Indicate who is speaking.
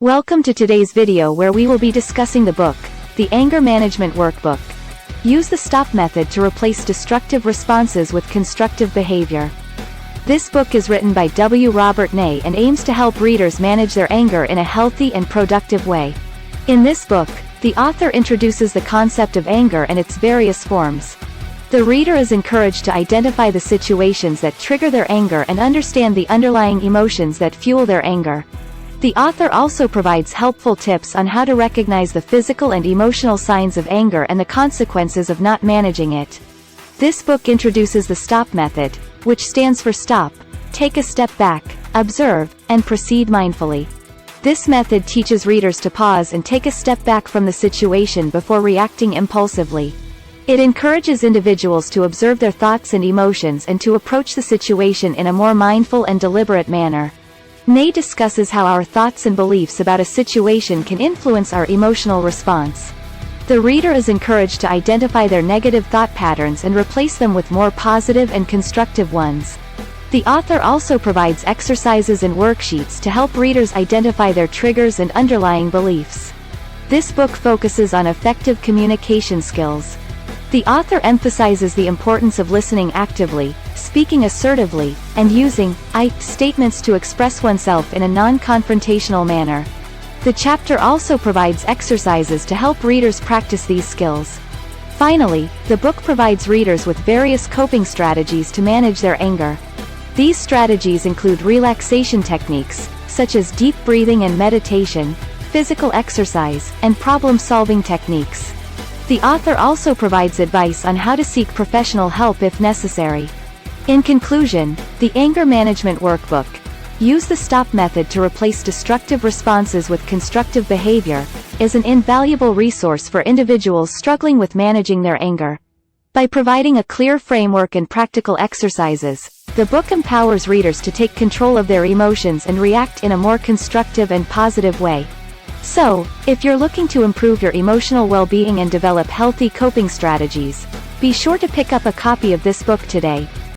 Speaker 1: Welcome to today's video where we will be discussing the book, the Anger Management Workbook. Use the STOP method to replace destructive responses with constructive behavior. This book is written by W. Robert Ney and aims to help readers manage their anger in a healthy and productive way. In this book, the author introduces the concept of anger and its various forms. The reader is encouraged to identify the situations that trigger their anger and understand the underlying emotions that fuel their anger. The author also provides helpful tips on how to recognize the physical and emotional signs of anger and the consequences of not managing it. This book introduces the STOP method, which stands for stop, take a step back, observe, and proceed mindfully. This method teaches readers to pause and take a step back from the situation before reacting impulsively. It encourages individuals to observe their thoughts and emotions and to approach the situation in a more mindful and deliberate manner. Ney discusses how our thoughts and beliefs about a situation can influence our emotional response. The reader is encouraged to identify their negative thought patterns and replace them with more positive and constructive ones. The author also provides exercises and worksheets to help readers identify their triggers and underlying beliefs. This book focuses on effective communication skills. The author emphasizes the importance of listening actively, speaking assertively, and using I statements to express oneself in a non-confrontational manner. The chapter also provides exercises to help readers practice these skills. Finally, the book provides readers with various coping strategies to manage their anger. These strategies include relaxation techniques, such as deep breathing and meditation, physical exercise, and problem-solving techniques. The author also provides advice on how to seek professional help if necessary. In conclusion, the Anger Management Workbook, Use the STOP method to replace destructive responses with constructive behavior, is an invaluable resource for individuals struggling with managing their anger. By providing a clear framework and practical exercises, the book empowers readers to take control of their emotions and react in a more constructive and positive way. So, if you're looking to improve your emotional well-being and develop healthy coping strategies, be sure to pick up a copy of this book today.